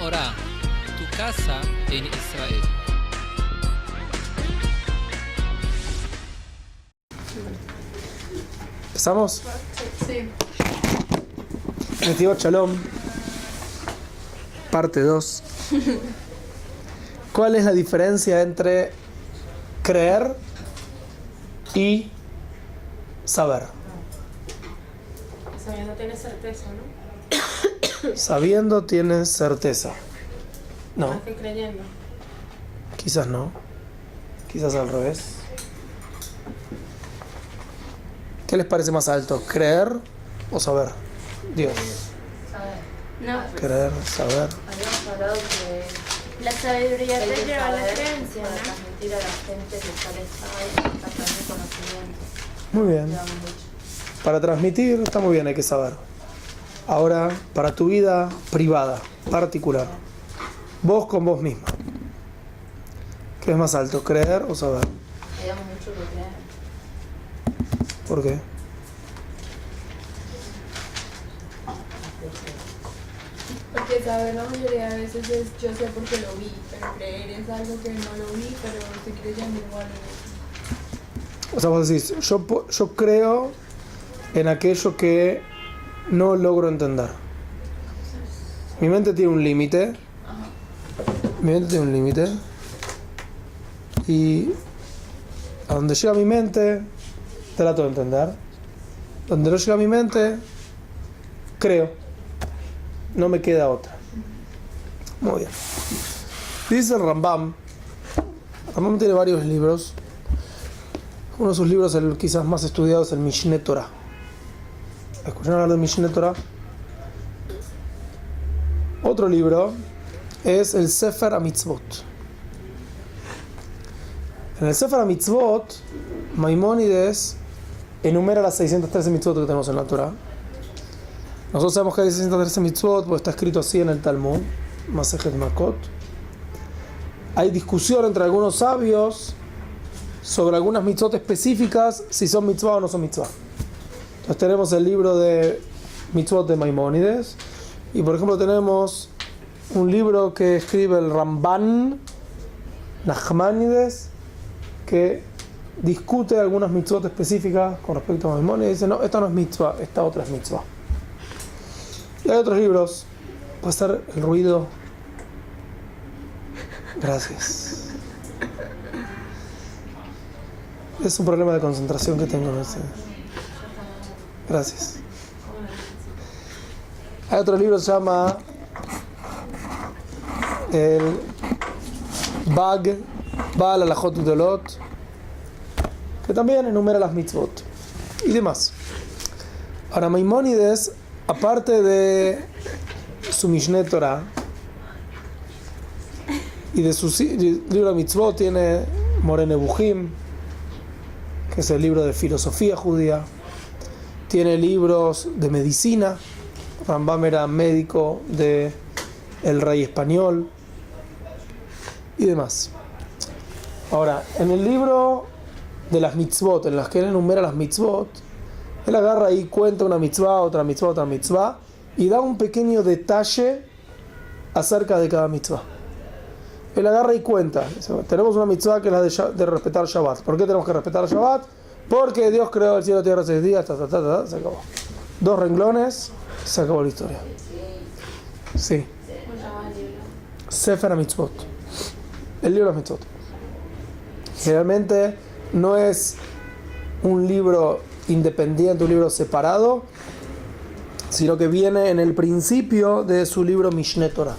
Torah, tu casa en Israel. ¿Empezamos? Sí. Netivot Shalom, parte 2. ¿Cuál es la diferencia entre creer y saber? Sabiendo tienes certeza, ¿no? Sabiendo tienes certeza. No, Más que creyendo. quizás no. Quizás al revés. ¿Qué les parece más alto? ¿Creer o saber? Dios. No, Creer, saber. Habíamos hablado que la sabiduría hay te que lleva a la saber creencia, para ¿no? transmitir a la gente que ya le sabe, para transmitir conocimiento. Muy bien. Lleva mucho. Para transmitir está muy bien, hay que saber. Ahora, para tu vida privada, particular, vos con vos misma, ¿qué es más alto, creer o saber? Habíamos mucho que creer. ¿Por qué? Porque saber la mayoría de veces es yo sé porque lo vi, pero creer es algo que no lo vi, pero estoy creyendo igual. O sea, vos decís, yo creo en aquello que no logro entender. Mi mente tiene un límite. Mi mente tiene un límite. Y a donde llega mi mente, trato de entender. Donde no llega mi mente, creo. No me queda otra. Muy bien. Dice el Rambam. Rambam tiene varios libros. Uno de sus libros, el quizás más estudiado, es el Mishneh Torah. ¿Escucharon hablar del Mishneh Torah? Otro libro es el Sefer HaMitzvot. En el Sefer HaMitzvot, Maimónides enumera las 613 mitzvot que tenemos en la Torah. Nosotros sabemos que hay 613 mitzvot, porque está escrito así en el Talmud, Masejet Makot. Hay discusión entre algunos sabios sobre algunas mitzvot específicas, si son mitzvah o no son mitzvah. Entonces tenemos el libro de mitzvot de Maimónides, y por ejemplo tenemos un libro que escribe el Ramban Nachmanides, que discute algunas mitzvot específicas con respecto a Maimónides, y dice, no, esta no es mitzvah, esta otra es mitzvah. Y hay otros libros, puede ser el ruido. Gracias. Es un problema de concentración que tengo, no sé. Gracias. Hay otro libro que se llama el Baal Halachot Gedolot, que también enumera las mitzvot y demás. Ahora, Maimónides, aparte de su Mishneh Torah y de su libro de mitzvot, tiene Moreh Nebuchim, que es el libro de filosofía judía. Tiene libros de medicina. Rambam era médico de el rey español y demás. Ahora, en el libro de las mitzvot, en las que él enumera las mitzvot, él agarra y cuenta una mitzvah, otra mitzvah, otra mitzvah, y da un pequeño detalle acerca de cada mitzvah. Él agarra y cuenta. Tenemos una mitzvah que es la de respetar Shabbat. ¿Por qué tenemos que respetar Shabbat? Porque Dios creó el cielo y la tierra en 6 días, se acabó. 2 renglones, se acabó la historia. Sí. Sefer HaMitzvot. El libro de las mitzvot. Generalmente no es un libro independiente, un libro separado, sino que viene en el principio de su libro Mishneh Torah.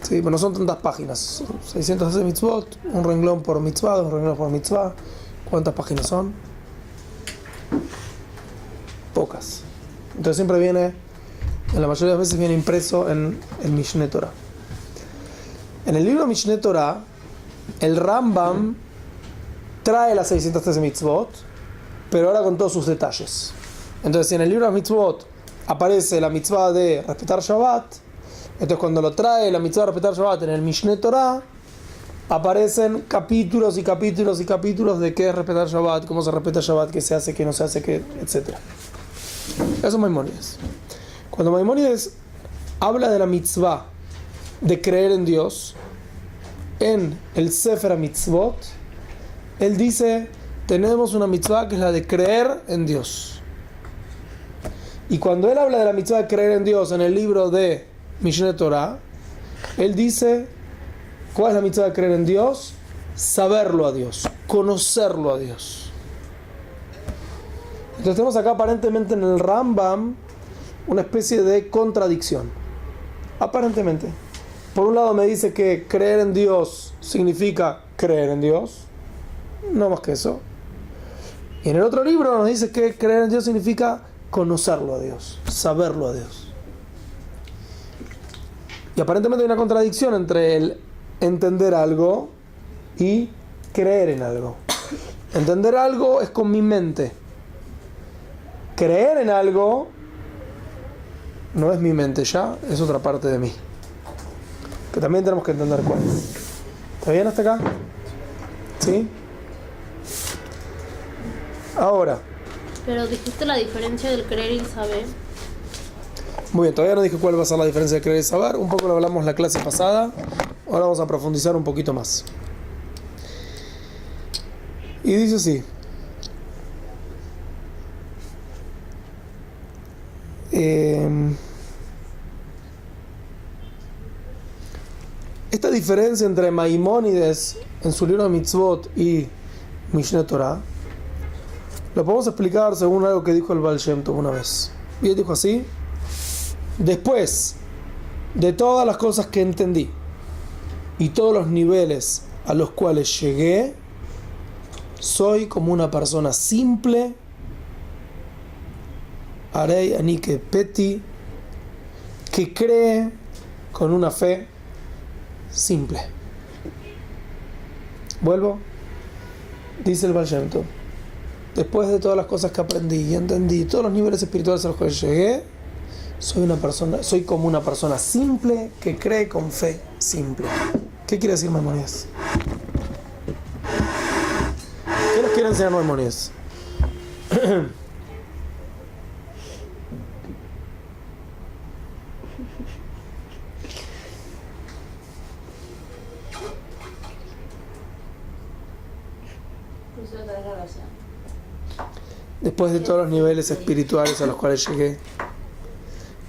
Sí, pero no son tantas páginas. 613 mitzvot, un renglón por mitzvah, 2 renglones por mitzvah. ¿Cuántas páginas son? Pocas. Entonces siempre viene, en la mayoría de las veces viene impreso en el Mishneh Torah. En el libro Mishneh Torah, el Rambam trae las 613 mitzvot, pero ahora con todos sus detalles. Entonces, si en el libro de mitzvot aparece la mitzvah de respetar Shabbat, entonces cuando lo trae la mitzvah de respetar Shabbat en el Mishneh Torah, aparecen capítulos y capítulos y capítulos de qué es respetar Shabbat, cómo se respeta Shabbat, qué se hace, qué no se hace, qué, etc. Eso es Maimónides. Cuando Maimónides habla de la mitzvah de creer en Dios en el Sefer HaMitzvot, él dice, tenemos una mitzvah que es la de creer en Dios. Y cuando él habla de la mitzvah de creer en Dios en el libro de Mishneh Torah, él dice, ¿cuál es la mitzvah de creer en Dios? Saberlo a Dios, conocerlo a Dios. Entonces tenemos acá aparentemente en el Rambam una especie de contradicción. Aparentemente. Por un lado me dice que creer en Dios significa creer en Dios. No más que eso. Y en el otro libro nos dice que creer en Dios significa conocerlo a Dios, saberlo a Dios. Y aparentemente hay una contradicción entre el entender algo y creer en algo. Entender algo es con mi mente. Creer en algo no es mi mente ya, es otra parte de mí. Que también tenemos que entender cuál es. ¿Está bien hasta acá? ¿Sí? Ahora. Pero dijiste la diferencia del creer y el saber. Muy bien, todavía no dije cuál va a ser la diferencia de creer y saber. Un poco lo hablamos la clase pasada. Ahora vamos a profundizar un poquito más. Y dice así. Esta diferencia entre Maimónides en su libro de Mitzvot y Mishneh Torah lo podemos explicar según algo que dijo el Baal Shem Tov una vez. Y él dijo así: después de todas las cosas que entendí y todos los niveles a los cuales llegué, soy como una persona simple, Arei Anike Peti, que cree con una fe simple. Vuelvo. Dice el Baal Shem Tov: después de todas las cosas que aprendí y entendí, todos los niveles espirituales a los cuales llegué, soy como una persona simple que cree con fe simple. ¿Qué quiere decir Maimónides? ¿Qué nos quiere enseñar Maimónides? Después de todos los niveles espirituales a los cuales llegué,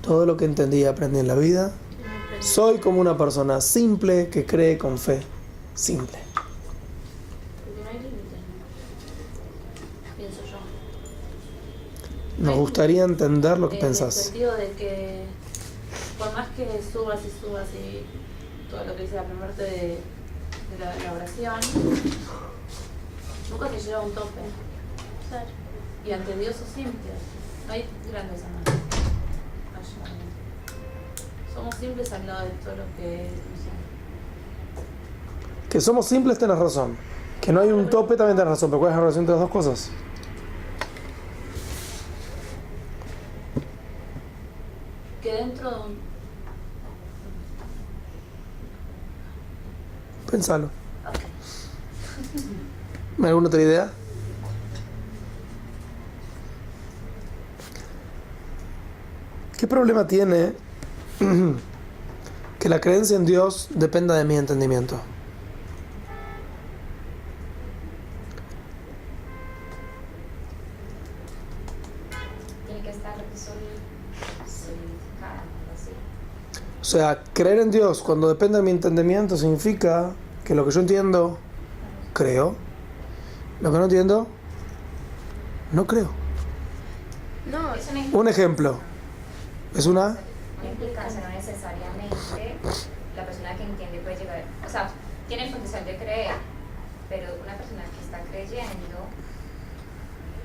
todo lo que entendí y aprendí en la vida, soy como una persona simple que cree con fe simple. Porque no hay límites, ¿no? Pienso yo. Nos gustaría entender lo que En el pensás. sentido de que por más que subas y todo lo que dice la primera parte de la oración, nunca te llega a un tope. Y ante Dios sos simple. No hay grandeza más. Somos simples al lado de todo lo que no sé. Que somos simples, tenés razón. Que no hay un tope, también tenés razón. Pero ¿cuál es la relación entre las dos cosas? Que dentro de un... Pensalo. Okay. ¿Alguna otra idea? ¿Qué problema tiene que la creencia en Dios dependa de mi entendimiento? Tiene que estar solidificada, así. O sea, creer en Dios cuando depende de mi entendimiento significa que lo que yo entiendo, creo. Lo que no entiendo, no creo. No, Eso no Un ejemplo. Es una... no implica, o sea, no necesariamente la persona que entiende puede llegar, o sea, tiene el potencial de creer, pero una persona que está creyendo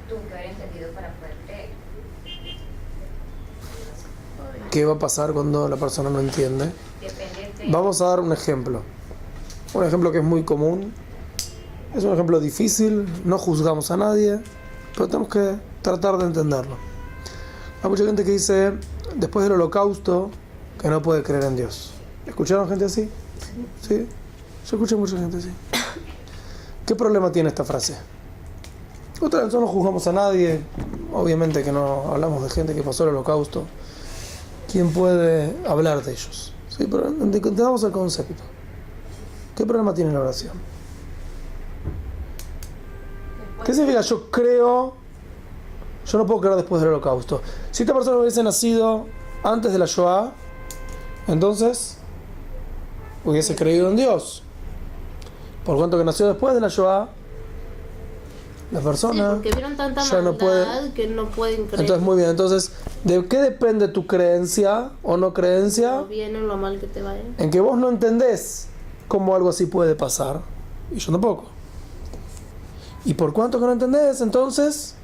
tuvo que haber entendido para poder creer. ¿Qué va a pasar cuando la persona no entiende? Depende de... Vamos a dar un ejemplo. Un ejemplo que es muy común. Es un ejemplo difícil, no juzgamos a nadie, pero tenemos que tratar de entenderlo. Hay mucha gente que dice, después del holocausto, que no puede creer en Dios. ¿Escucharon gente así? Sí. Yo escuché mucha gente así. ¿Qué problema tiene esta frase? Otra vez, no juzgamos a nadie. Obviamente que no hablamos de gente que pasó el holocausto. ¿quién puede hablar de ellos? Sí, pero entendamos el concepto. ¿Qué problema tiene la oración? ¿Qué significa yo creo? Yo no puedo creer después del holocausto. Si esta persona hubiese nacido antes de la Shoah, entonces hubiese creído en Dios. Por cuanto que nació después de la Shoah, la Sí, persona porque vieron tanta ya no maldad puede. que no pueden creer. Entonces, muy bien. Entonces, ¿de qué depende tu creencia o no creencia? Lo bien o lo mal que te vaya. En que vos no entendés cómo algo así puede pasar. Y yo tampoco. Y por cuanto que no entendés, entonces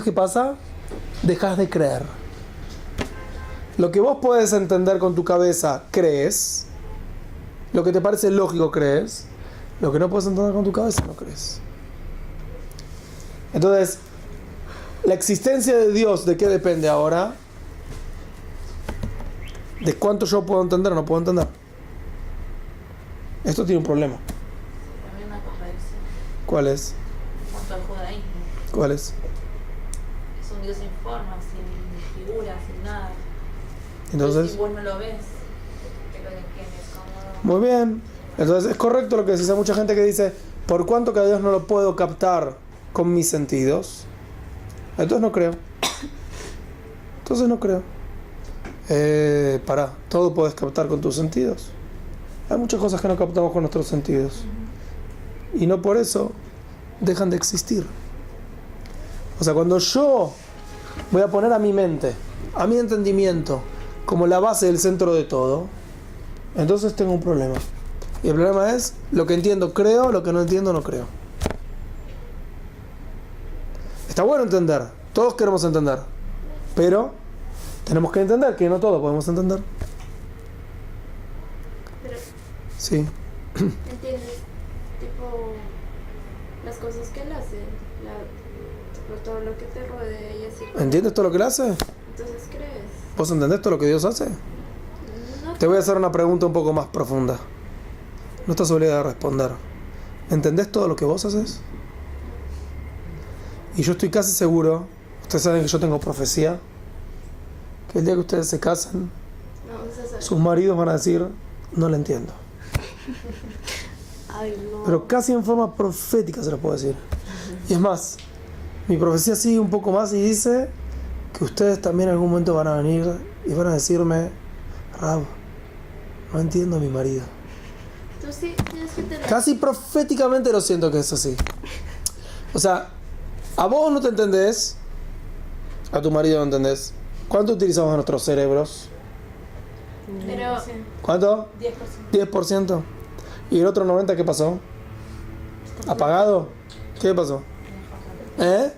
¿qué pasa? Dejas de creer. Lo que vos podés entender con tu cabeza, crees. Lo que te parece lógico, crees. Lo que no puedes entender con tu cabeza, no crees. Entonces, la existencia de Dios, ¿de qué depende ahora? De cuánto yo puedo entender o no puedo entender. Esto tiene un problema. También una contradicción. ¿Cuál es? En cuanto al judaísmo. ¿Cuál es? Es un Dios sin forma, sin figura, sin nada. Entonces, Si vos no lo ves, Que lo entiendes como... muy bien. Entonces, es correcto lo que decís. Hay mucha gente que dice, ¿por cuánto que a Dios no lo puedo captar con mis sentidos? Entonces no creo. Entonces no creo. Pará, todo puedes captar con tus sentidos. Hay muchas cosas que no captamos con nuestros sentidos. Y no por eso dejan de existir. O sea, cuando yo voy a poner a mi mente, a mi entendimiento, como la base del centro de todo, entonces tengo un problema. Y el problema es, lo que entiendo creo, lo que no entiendo no creo. Está bueno entender, todos queremos entender, pero tenemos que entender que no todos podemos entender. Pero, Sí. ¿entiendes? Tipo, las cosas que él hace, tipo, todo lo que te rodea y así. ¿Entiendes todo lo que él hace? Entonces crees. ¿Vos entendés todo lo que Dios hace? No, Te voy a hacer una pregunta un poco más profunda. No estás obligado a responder. ¿Entendés todo lo que vos haces? Y yo estoy casi seguro, ustedes saben que yo tengo profecía, que el día que ustedes se casen, no, César. sus maridos van a decir, no le entiendo. Ay, no. Pero casi en forma profética se lo puedo decir. Y es más, mi profecía sigue un poco más y dice que ustedes también en algún momento van a venir y van a decirme, Rab, no entiendo a mi marido. Tú sí tienes que tener. Casi proféticamente lo siento que es así. O sea, a vos no te entendés, a tu marido no entendés. ¿Cuánto utilizamos nuestros cerebros? Pero, ¿Cuánto? 10%. 10%. ¿Y el otro 90% qué pasó? ¿Apagado? ¿Qué pasó? ¿Eh?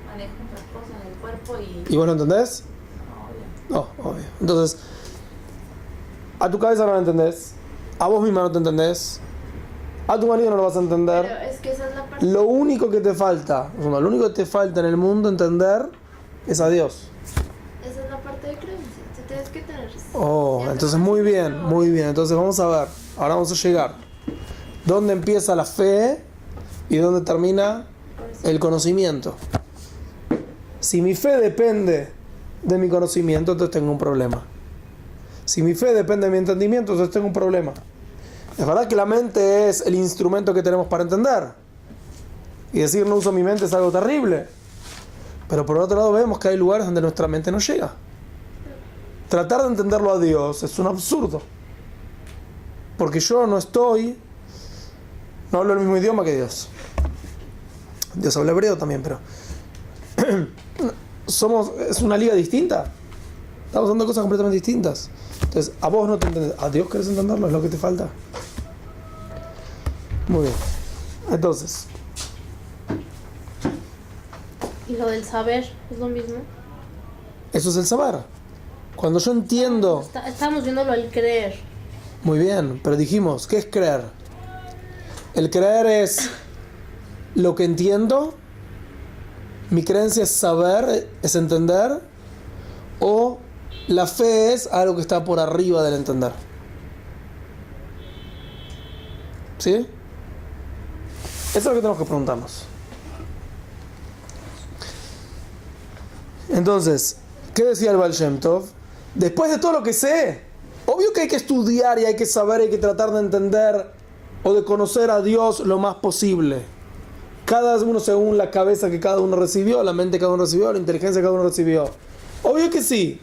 Manejo otras cosas del cuerpo y... ¿Y vos lo entendés? No, obvio. No, obvio. Entonces, a tu cabeza no lo entendés, a vos misma no te entendés, a tu marido no lo vas a pero entender. es que esa es la parte. Lo único que te falta, lo único que te falta en el mundo entender es a Dios. Esa es la parte de creencia. Tú tienes que tener. Oh, entonces muy bien, muy bien. Entonces vamos a ver, ahora vamos a llegar. ¿Dónde empieza la fe y dónde termina el conocimiento? Si mi fe depende de mi conocimiento, entonces tengo un problema. Si mi fe depende de mi entendimiento, entonces tengo un problema. Es verdad que la mente es el instrumento que tenemos para entender. Y decir no uso mi mente es algo terrible. Pero por otro lado vemos que hay lugares donde nuestra mente no llega. Tratar de entenderlo a Dios es un absurdo. Porque yo no hablo el mismo idioma que Dios. Dios habla hebreo también, pero es una liga distinta. Estamos hablando de cosas completamente distintas. Entonces, a vos no te entendés. ¿A Dios querés entenderlo? Es lo que te falta. Muy bien. Entonces, Y lo del saber es lo mismo. eso es el saber. Cuando yo entiendo... Estábamos viéndolo al creer. Muy bien, pero dijimos, ¿qué es creer? El creer es lo que entiendo. Mi creencia es saber, es entender. O la fe es algo que está por arriba del entender. ¿Sí? Eso es lo que tenemos que preguntarnos. Entonces, ¿Qué decía el Baal Shem Tov? Después de todo lo que sé, obvio que hay que estudiar y hay que saber, hay que tratar de entender o de conocer a Dios lo más posible. Cada uno según la cabeza que cada uno recibió, la mente que cada uno recibió, la inteligencia que cada uno recibió. Obvio que sí.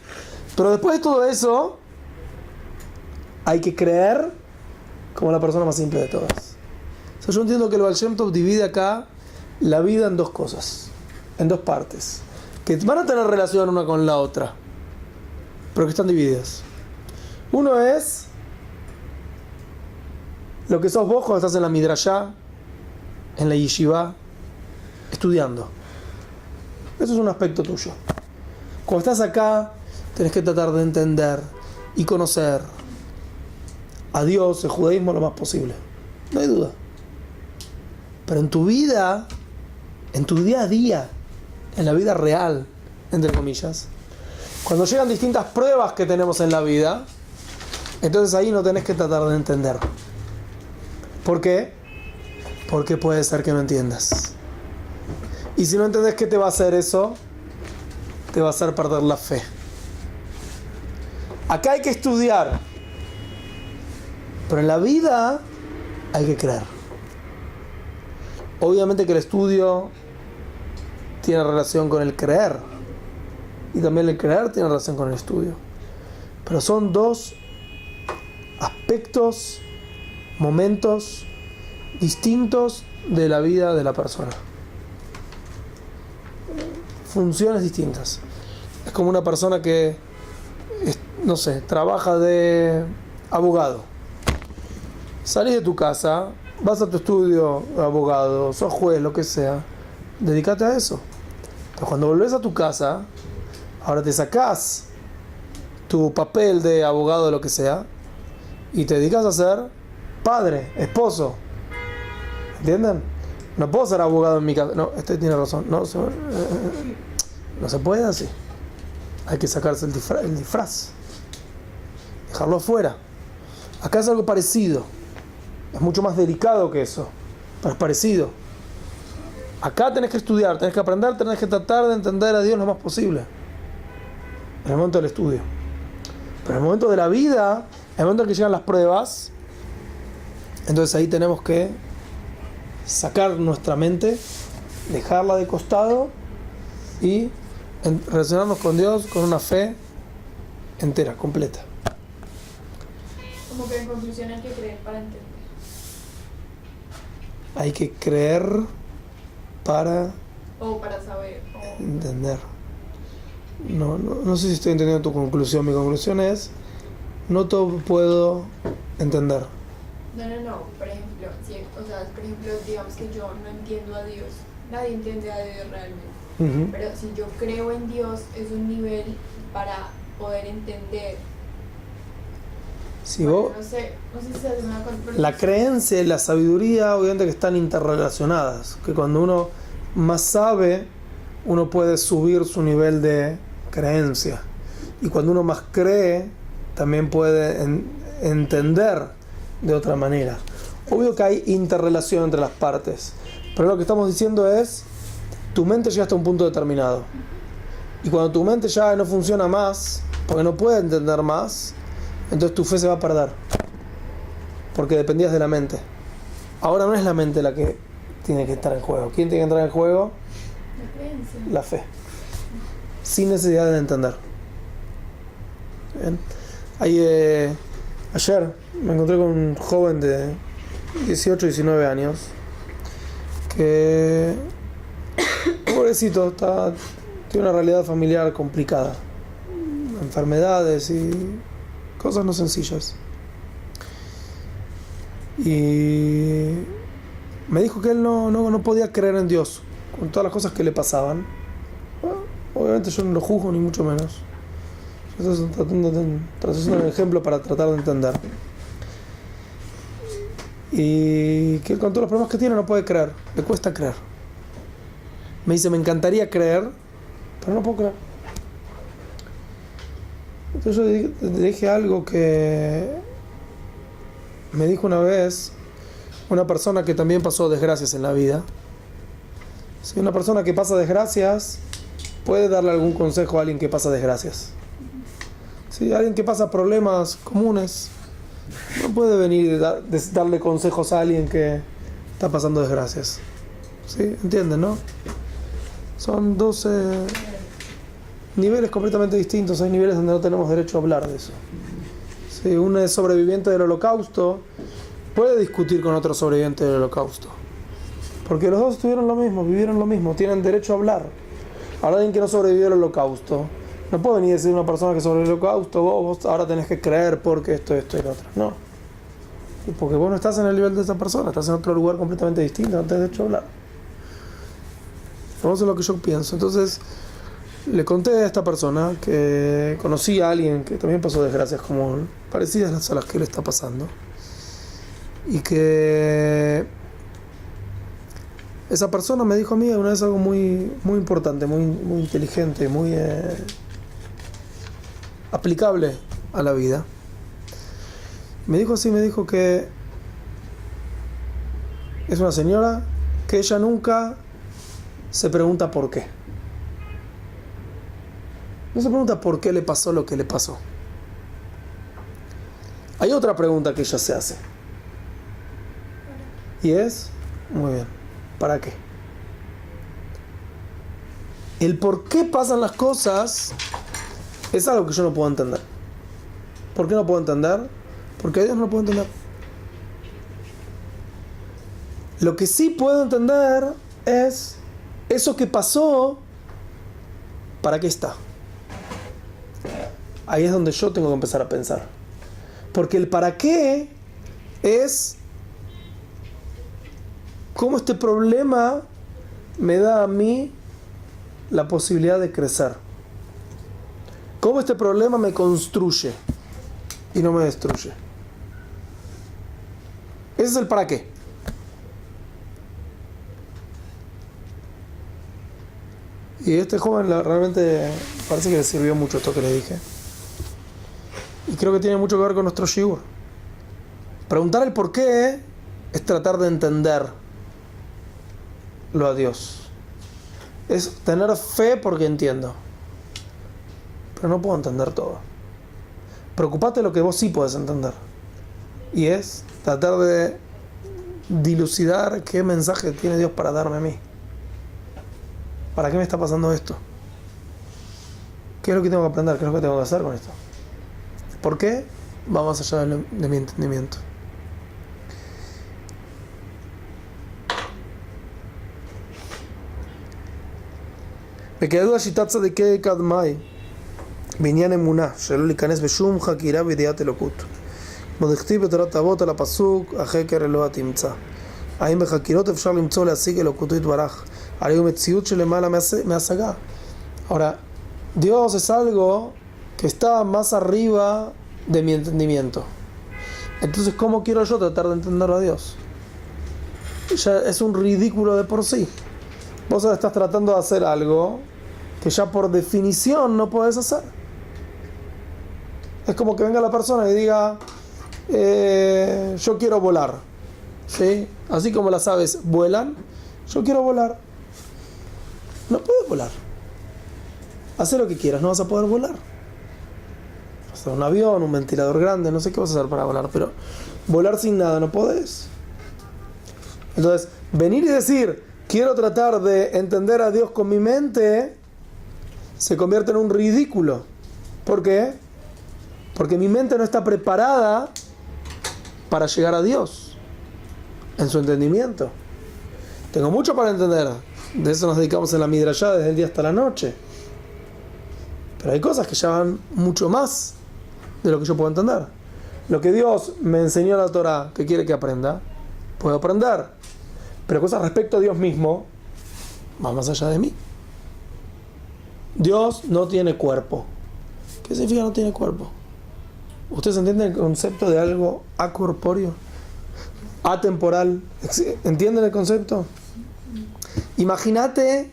Pero después de todo eso, hay que creer como la persona más simple de todas. O sea, yo entiendo que el Baal Shem Tov divide acá la vida en dos cosas, en dos partes, que van a tener relación una con la otra, pero que están divididas. Uno es lo que sos vos cuando estás en la midrashá, en la yeshiva, estudiando. Eso es un aspecto tuyo. Cuando estás acá, tenés que tratar de entender y conocer a Dios, el judaísmo, lo más posible. No hay duda. Pero en tu vida, en tu día a día, en la vida real, entre comillas, cuando llegan distintas pruebas que tenemos en la vida, entonces ahí no tenés que tratar de entender. ¿Por qué? Porque puede ser que no entiendas. Y si no entendés, ¿qué te va a hacer eso? Te va a hacer perder la fe. Acá hay que estudiar, pero en la vida hay que creer. Obviamente que el estudio tiene relación con el creer, y también el creer tiene relación con el estudio, pero son dos aspectos, momentos distintos de la vida de la persona, funciones distintas. Es como una persona que, no sé, trabaja de abogado. Salís de tu casa, vas a tu estudio de abogado, sos juez, lo que sea, dedícate a eso. Pero cuando volvés a tu casa, ahora te sacás tu papel de abogado de lo que sea y te dedicas a ser padre, esposo. ¿Entienden? No puedo ser abogado en mi casa. No, este tiene razón. No se puede así. Hay que sacarse el disfraz. Dejarlo afuera. Acá es algo parecido. Es mucho más delicado que eso. Pero es parecido. Acá tenés que estudiar, tenés que aprender, tenés que tratar de entender a Dios lo más posible. En el momento del estudio. Pero en el momento de la vida, en el momento en que llegan las pruebas, entonces ahí tenemos que sacar nuestra mente, dejarla de costado y relacionarnos con Dios con una fe entera, completa. Como que en conclusión hay que creer para entender. Hay que creer para O para saber. O... entender. No sé si estoy entendiendo tu conclusión. Mi conclusión es: no todo puedo entender. No. Por ejemplo, digamos que yo no entiendo a Dios. Nadie entiende a Dios realmente. Uh-huh. Pero si yo creo en Dios, es un nivel para poder entender. Si Bueno, vos, no sé si se hace una cosa. la creencia y la sabiduría, obviamente que están interrelacionadas. Que cuando uno más sabe, uno puede subir su nivel de creencia. Y cuando uno más cree, también puede entender de otra manera. Obvio que hay interrelación entre las partes, pero lo que estamos diciendo es: tu mente llega hasta un punto determinado, y cuando tu mente ya no funciona más, porque no puede entender más, entonces tu fe se va a perder, porque dependías de la mente. Ahora no es la mente la que tiene que estar en juego. ¿Quién tiene que entrar en juego? La creencia. La fe, sin necesidad de entender. Bien. Ayer me encontré con un joven de 18, 19 años que, pobrecito, tiene una realidad familiar complicada, enfermedades y cosas no sencillas. Y me dijo que él no podía creer en Dios con todas las cosas que le pasaban. Bueno, obviamente yo no lo juzgo ni mucho menos. Yo estoy tratando de un ejemplo para tratar de entender. Y que él, con todos los problemas que tiene, no puede creer, le cuesta creer. Me dice: me encantaría creer, pero no puedo creer. Entonces yo le dije algo que me dijo una vez una persona que también pasó desgracias en la vida. Si una persona que pasa desgracias puede darle algún consejo a alguien que pasa desgracias. ¿Sí? Alguien que pasa problemas comunes no puede venir y darle consejos a alguien que está pasando desgracias. ¿Sí? ¿Entienden, no? Son 12 niveles completamente distintos. Hay niveles donde no tenemos derecho a hablar de eso. ¿Sí? Un sobreviviente del holocausto puede discutir con otro sobreviviente del holocausto. Porque los dos tuvieron lo mismo, vivieron lo mismo, tienen derecho a hablar. Ahora alguien que no sobrevivió al holocausto, no puede venir a decir a una persona que sobrevivió al holocausto, vos ahora tenés que creer porque esto y lo otro. No. Y porque vos no estás en el nivel de esa persona, estás en otro lugar completamente distinto, no tenés derecho a hablar. Eso es lo que yo pienso. Entonces, le conté a esta persona que conocí a alguien que también pasó desgracias como parecidas a las que le está pasando. Y que esa persona me dijo a mí una vez algo muy, muy importante, muy, muy inteligente, muy aplicable a la vida. Me dijo que es una señora que ella nunca se pregunta por qué. No se pregunta por qué le pasó lo que le pasó. Hay otra pregunta que ella se hace. Y es, muy bien, ¿para qué? El por qué pasan las cosas es algo que yo no puedo entender. ¿Por qué no puedo entender? Porque a Dios no lo puedo entender. Lo que sí puedo entender es eso que pasó, ¿para qué está? Ahí es donde yo tengo que empezar a pensar. Porque el para qué es cómo este problema me da a mí la posibilidad de crecer. Cómo este problema me construye y no me destruye. Ese es el para qué. Y este joven realmente parece que le sirvió mucho esto que le dije. Y creo que tiene mucho que ver con nuestro shiur. Preguntar el por qué es tratar de entenderlo a Dios. Es tener fe porque entiendo. Pero no puedo entender todo. Preocupate lo que vos sí podés entender. Y es tratar de dilucidar qué mensaje tiene Dios para darme a mí. ¿Para qué me está pasando esto? ¿Qué es lo que tengo que aprender? ¿Qué es lo que tengo que hacer con esto? ¿Por qué? Va más allá de mi entendimiento. וכידוע שיטת צדיקי קדמי בעניין אמונה שלא להיכנס בשום חקירה וידיעת אלוקות. כמו דכתיב בתורת אבות על הפסוק החקר אלוה תמצא. האם בחקירות אפשר למצוא להשיג אלוקותו יתברך? הרי הוא מציאות שלמעלה מהשגה. Ahora, Dios es algo que está más arriba de mi entendimiento. Entonces, ¿cómo quiero yo tratar de entender a Dios? Ya es un ridículo de por sí. Vos estás tratando de hacer algo que ya por definición no podés hacer. Es como que venga la persona y diga, yo quiero volar. ¿Sí? Así como las aves vuelan, yo quiero volar. No puedes volar. Haz lo que quieras, no vas a poder volar. Vas a hacer un avión, un ventilador grande, no sé qué vas a hacer para volar, pero volar sin nada no podés. Entonces, venir y decir, quiero tratar de entender a Dios con mi mente, se convierte en un ridículo. ¿Por qué? Porque mi mente no está preparada para llegar a Dios en su entendimiento. Tengo mucho para entender. De eso nos dedicamos en la Midrashá desde el día hasta la noche. Pero hay cosas que ya van mucho más de lo que yo puedo entender. Lo que Dios me enseñó en la Torah que quiere que aprenda, puedo aprender. Pero cosas respecto a Dios mismo, va más allá de mí. Dios no tiene cuerpo. ¿Qué significa no tiene cuerpo? ¿Ustedes entienden el concepto de algo acorpóreo? Atemporal. ¿Entienden el concepto? Imagínate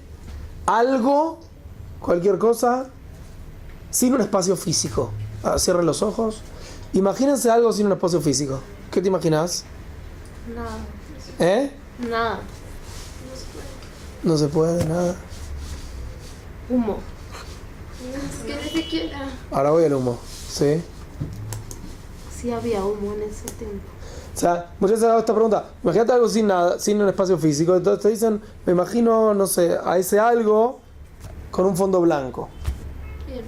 algo, cualquier cosa, sin un espacio físico. Cierren los ojos. Imagínense algo sin un espacio físico. ¿Qué te imaginas? Nada. Nada. No se puede, nada. Humo. Es que ni siquiera. Ahora voy al humo, ¿sí? Sí había humo en ese tiempo. O sea, muchas veces hago esta pregunta. Imagínate algo sin nada, sin un espacio físico. Entonces te dicen, me imagino, no sé, a ese algo con un fondo blanco.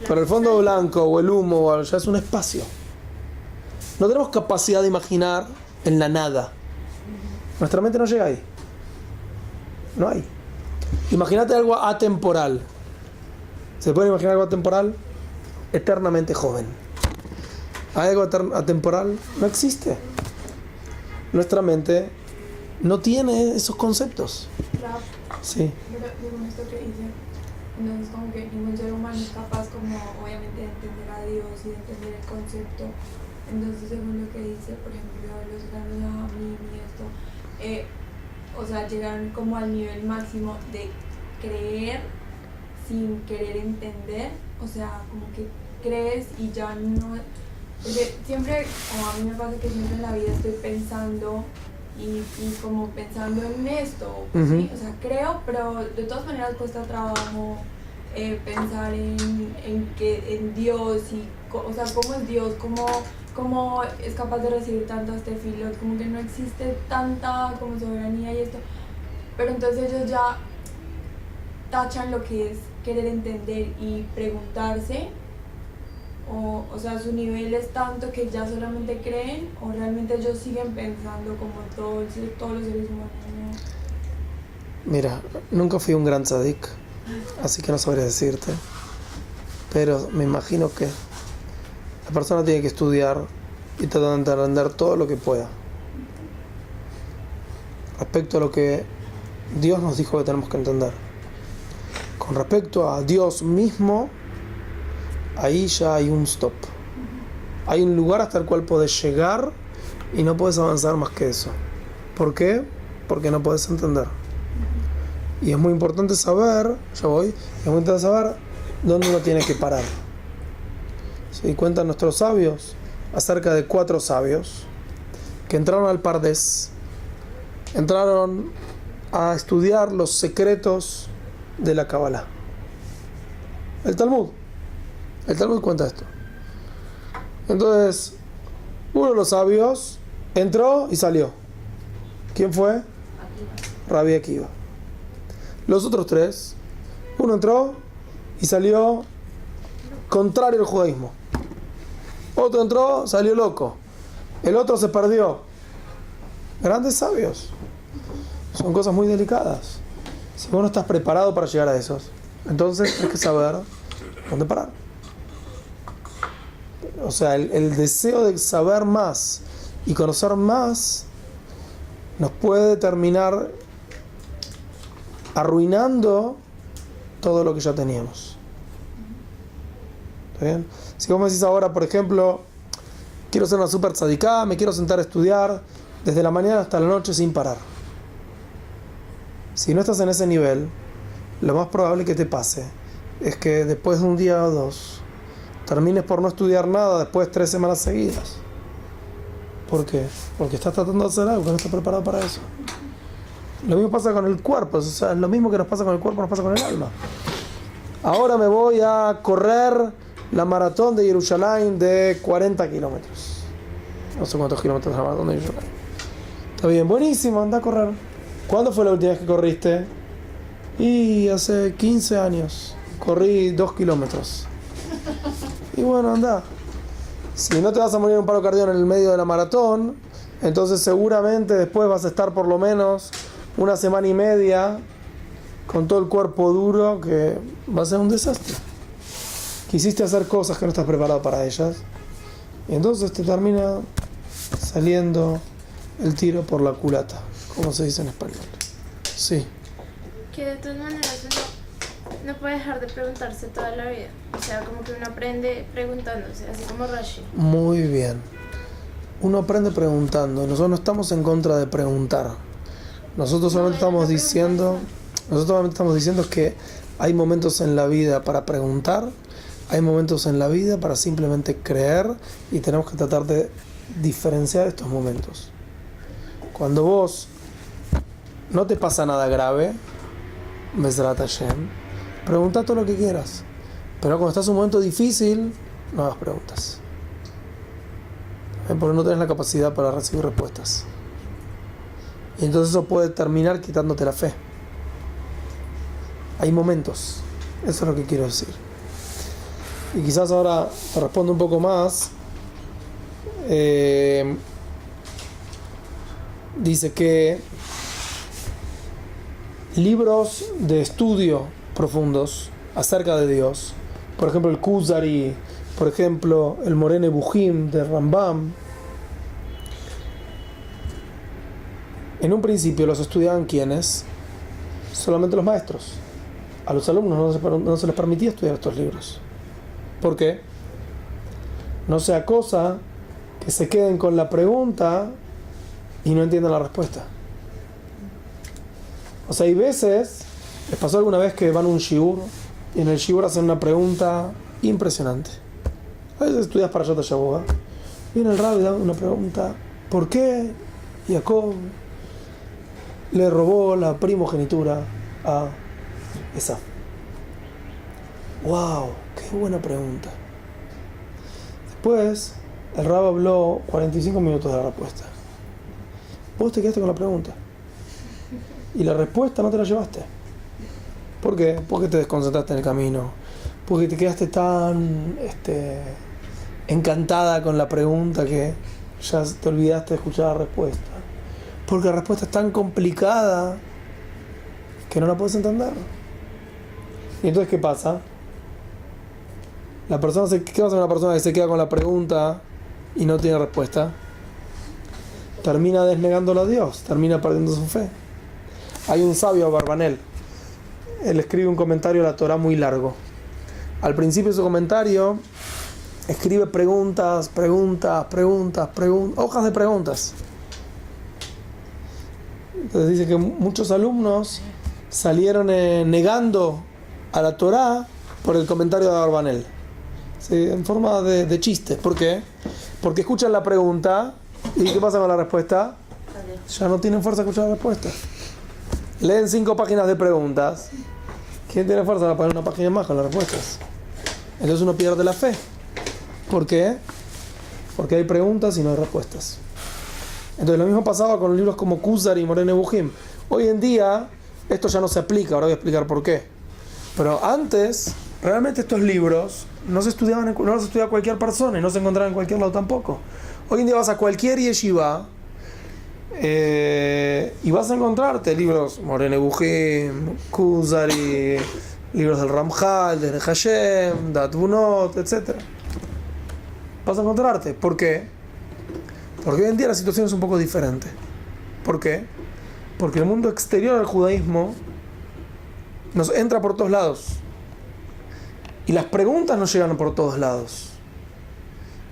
Pero el fondo blanco o el humo o algo, ya es un espacio. No tenemos capacidad de imaginar en la nada. Nuestra mente no llega ahí. No hay. Imagínate algo atemporal. ¿Se puede imaginar algo atemporal? Eternamente joven. ¿Hay algo atemporal? No existe. Nuestra mente no tiene esos conceptos. Rap, Sí. pero según esto que dice, entonces como que ningún ser humano es capaz como obviamente de entender a Dios y de entender el concepto. Entonces según lo que dice, por ejemplo, los grandes Jajamim y esto, o sea, llegaron como al nivel máximo de creer sin querer entender, o sea, como que crees y ya no, porque siempre, como a mí me pasa que siempre en la vida estoy pensando y como pensando en esto, ¿sí? O sea, creo, pero de todas maneras cuesta trabajo pensar en Dios y, o sea, cómo es Dios, cómo es capaz de recibir tanto a este filo, como que no existe tanta como soberanía y esto, pero entonces ellos ya tachan lo que es querer entender y preguntarse, o sea, su nivel es tanto que ya solamente creen, o realmente ellos siguen pensando como todos los seres humanos, ¿no? Mira, nunca fui un gran tzadik, así que no sabría decirte. Pero me imagino que la persona tiene que estudiar y tratar de entender todo lo que pueda respecto a lo que Dios nos dijo que tenemos que entender. Con respecto a Dios mismo, ahí ya hay un stop. Hay un lugar hasta el cual podés llegar y no podés avanzar más que eso. ¿Por qué? Porque no podés entender. Y es muy importante saber, ya voy, es muy importante saber dónde uno tiene que parar. ¿Sí? Cuentan nuestros sabios acerca de 4 sabios que entraron al Pardés, entraron a estudiar los secretos de la Kabbalah. El Talmud cuenta esto. Entonces, uno de los sabios entró y salió. ¿Quién fue? Rabbi Akiva. Los otros 3, uno entró y salió contrario al judaísmo. Otro entró, salió loco. El otro se perdió. Grandes sabios. Son cosas muy delicadas. Si vos no estás preparado para llegar a esos, entonces tienes que saber dónde parar. O sea, el deseo de saber más y conocer más nos puede terminar arruinando todo lo que ya teníamos. ¿Está bien? Si vos me decís ahora, por ejemplo, quiero ser una super tzadiká, me quiero sentar a estudiar desde la mañana hasta la noche sin parar. Si no estás en ese nivel, lo más probable que te pase es que después de un día o 2 termines por no estudiar nada después de 3 semanas seguidas. ¿Por qué? Porque estás tratando de hacer algo que no estás preparado para eso. Lo mismo pasa con el cuerpo, o sea, lo mismo que nos pasa con el cuerpo nos pasa con el alma. Ahora me voy a correr la maratón de Jerusalén de 40 kilómetros. No sé cuántos kilómetros es la maratón de Jerusalén. Está bien, buenísimo, anda a correr. ¿Cuándo fue la última vez que corriste? Y hace 15 años. Corrí 2 kilómetros. Y bueno, anda. Si no te vas a morir en un paro cardíaco en el medio de la maratón, entonces seguramente después vas a estar por lo menos 1 semana y media con todo el cuerpo duro, que va a ser un desastre. Quisiste hacer cosas que no estás preparado para ellas, y entonces te termina saliendo el tiro por la culata, como se dice en español. Sí. Que de todas maneras uno no puede dejar de preguntarse toda la vida. O sea, como que uno aprende preguntándose, así como Rashi. Muy bien. Uno aprende preguntando. Nosotros no estamos en contra de preguntar. Nosotros solamente estamos diciendo que hay momentos en la vida para preguntar, hay momentos en la vida para simplemente creer, y tenemos que tratar de diferenciar estos momentos. Cuando vos no te pasa nada grave, Bezrat Hashem, Pregunta todo lo que quieras. Pero cuando estás en un momento difícil, no hagas preguntas. Porque no tienes la capacidad para recibir respuestas. Y entonces eso puede terminar quitándote la fe. Hay momentos. Eso es lo que quiero decir. Y quizás ahora te respondo un poco más. Dice que libros de estudio profundos acerca de Dios, por ejemplo el Kuzari, por ejemplo el Moreh Nebuchim de Rambam, en un principio los estudiaban ¿quiénes? Solamente los maestros. A los alumnos no se les permitía estudiar estos libros. ¿Por qué? No sea cosa que se queden con la pregunta y no entiendan la respuesta. O sea, hay veces, ¿les pasó alguna vez que van a un shiur y en el shiur hacen una pregunta impresionante? A veces estudias para Parashat Shavua, viene el rabbi y da una pregunta: ¿por qué Jacob le robó la primogenitura a Esaf? ¡Wow! ¡Qué buena pregunta! Después, el rabbi habló 45 minutos de la respuesta. Vos te quedaste con la pregunta y la respuesta no te la llevaste. ¿Por qué? Porque te desconcentraste en el camino, porque te quedaste tan encantada con la pregunta que ya te olvidaste de escuchar la respuesta, porque la respuesta es tan complicada que no la puedes entender. Y entonces ¿qué pasa? ¿Qué va a hacer una persona que se queda con la pregunta y no tiene respuesta? Termina desnegándolo a Dios, termina perdiendo su fe. Hay un sabio, Abarbanel, él escribe un comentario a la Torah muy largo. Al principio de su comentario escribe preguntas, hojas de preguntas. Entonces dice que muchos alumnos salieron negando a la Torah por el comentario de Abarbanel, ¿sí? En forma de chiste. ¿Por qué? Porque escuchan la pregunta y ¿qué pasa con la respuesta? Ya no tienen fuerza a escuchar la respuesta. Leen 5 páginas de preguntas. ¿Quién tiene fuerza para poner una página más con las respuestas? Entonces uno pierde la fe. ¿Por qué? Porque hay preguntas y no hay respuestas. Entonces lo mismo pasaba con libros como Kuzari y Moreh Nebuchim. Hoy en día esto ya no se aplica, ahora voy a explicar por qué. Pero antes, realmente estos libros no los estudiaba cualquier persona y no se encontraban en cualquier lado tampoco. Hoy en día vas a cualquier yeshiva y vas a encontrarte libros Moreh Nebuchim, Kuzari, libros del Ramjal, de Hashem, de Atbunot, etc. Vas a encontrarte. ¿Por qué? Porque hoy en día la situación es un poco diferente. ¿Por qué? Porque el mundo exterior al judaísmo nos entra por todos lados y las preguntas nos llegan por todos lados.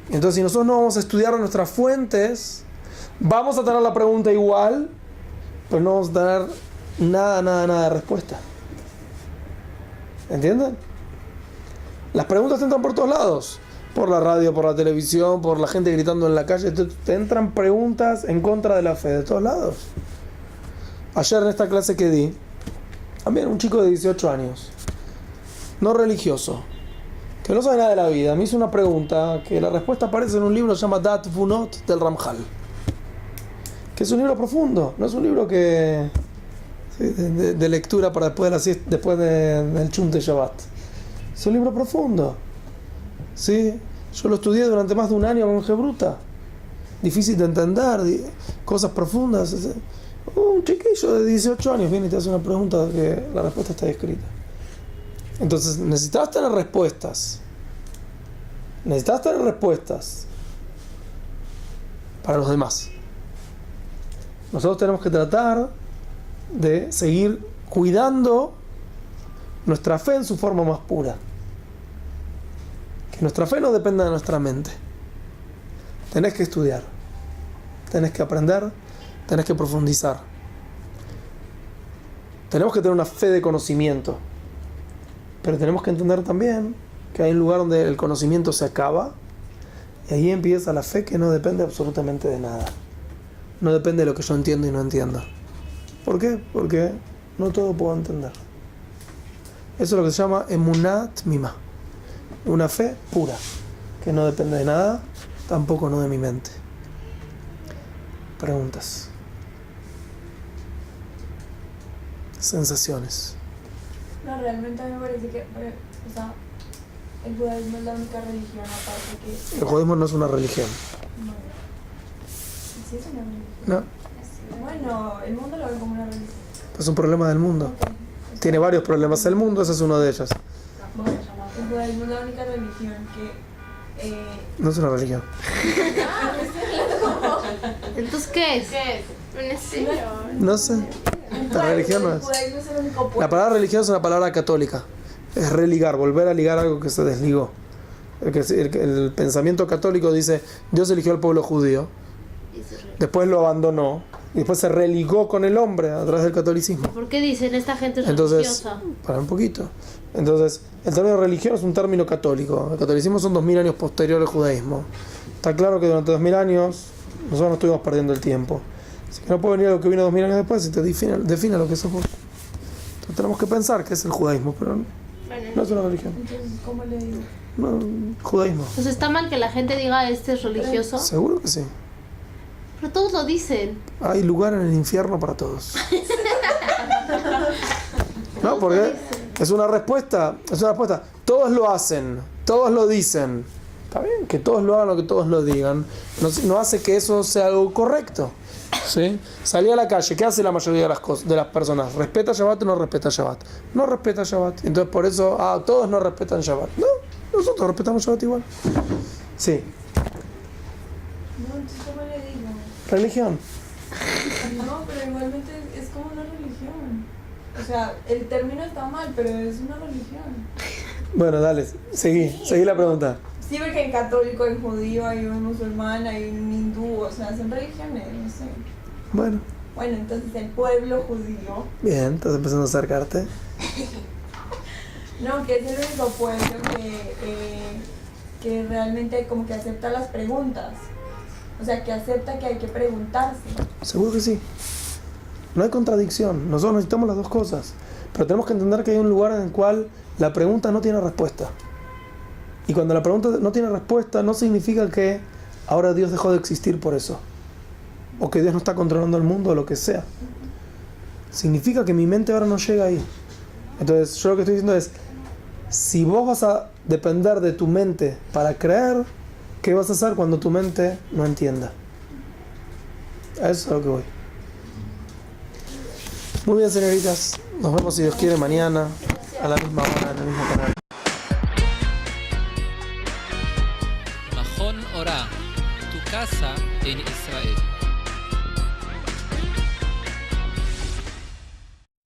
Entonces, si nosotros no vamos a estudiar nuestras fuentes, vamos a tener la pregunta igual, pero no vamos a tener nada de respuesta. ¿Entienden? Las preguntas te entran por todos lados, por la radio, por la televisión, por la gente gritando en la calle. Te entran preguntas en contra de la fe de todos lados. Ayer en esta clase que di, también un chico de 18 años, no religioso, que no sabe nada de la vida, me hizo una pregunta que la respuesta aparece en un libro que se llama Dat Vunot del Ramjal, que es un libro profundo, no es un libro que de lectura para después de la siesta, después del Chunte Shabbat. Es un libro profundo, ¿sí? Yo lo estudié durante más de un año con Gebruta, difícil de entender, cosas profundas. Un chiquillo de 18 años viene y te hace una pregunta que la respuesta está escrita. Entonces necesitas tener respuestas. Para los demás. Nosotros tenemos que tratar de seguir cuidando nuestra fe en su forma más pura. Que nuestra fe no dependa de nuestra mente. Tenés que estudiar, tenés que aprender, tenés que profundizar. Tenemos que tener una fe de conocimiento, pero tenemos que entender también que hay un lugar donde el conocimiento se acaba y ahí empieza la fe, que no depende absolutamente de nada. No depende de lo que yo entiendo y no entiendo. ¿Por qué? Porque no todo puedo entender. Eso es lo que se llama emunat mima. Una fe pura, que no depende de nada, tampoco no de mi mente. Preguntas. Sensaciones. No, realmente a mí me parece que, o sea, el judaísmo es la única religión aparte que... El judaísmo no es una religión. Bueno, sí es una religión. No, Bueno, el mundo lo ve como una religión. es un problema del mundo. Tiene varios problemas el mundo, ese es uno de ellos. Bueno, el judaísmo es la única religión que... No es una religión. Entonces, ¿qué es? ¿En serio? No sé. La religión no El es. judaísmo es el único La pueblo. palabra religión es una palabra católica. Es religar, volver a ligar algo que se desligó. El pensamiento católico dice, Dios eligió al pueblo judío, después lo abandonó, y después se religó con el hombre a través del catolicismo. ¿Por qué dicen esta gente es Entonces, religiosa? para un poquito. Entonces, el término religión es un término católico. El catolicismo son 2000 años posterior al judaísmo. Está claro que durante 2000 años nosotros no estuvimos perdiendo el tiempo. Así que no puede venir algo que vino 2000 años después y te define lo que eso fue. Entonces tenemos que pensar que es el judaísmo, pero no es una religión. Entonces, ¿cómo le digo? No, judaísmo. Pues está mal que la gente diga este es religioso, Seguro que sí. pero todos lo dicen. Hay lugar en el infierno para todos. No, porque es una respuesta. Todos lo hacen, todos lo dicen. Está bien, que todos lo hagan o que todos lo digan. No hace que eso sea algo correcto. ¿Sí? Salí a la calle, ¿qué hace la mayoría de las personas? ¿Respeta Shabbat o no respeta Shabbat? No respeta Shabbat. Entonces por eso, todos no respetan Shabbat. No, nosotros respetamos Shabbat igual. Sí. No, entonces, ¿cómo le digo? Religión. No, pero igualmente es como una religión. O sea, el término está mal, pero es una religión. Bueno, dale, seguí la pregunta. Sí, porque hay católico, hay judío, hay un musulmán, hay un hindú, o sea, son religiones, no sé. Bueno, Bueno, entonces el pueblo judío, bien, estás empezando a acercarte. no, que es el único pueblo que realmente como que acepta las preguntas. O sea, que acepta que hay que preguntarse. Seguro que sí. No hay contradicción. Nosotros necesitamos las dos cosas. Pero tenemos que entender que hay un lugar en el cual la pregunta no tiene respuesta. Y cuando la pregunta no tiene respuesta, no significa que ahora Dios dejó de existir por eso. O que Dios no está controlando el mundo o lo que sea. Significa que mi mente ahora no llega ahí. Entonces, yo lo que estoy diciendo es, si vos vas a depender de tu mente para creer, ¿qué vas a hacer cuando tu mente no entienda? A eso es a lo que voy. Muy bien, señoritas. Nos vemos, si Dios quiere, mañana a la misma hora en el mismo canal. Mahon Ora, tu casa en Israel.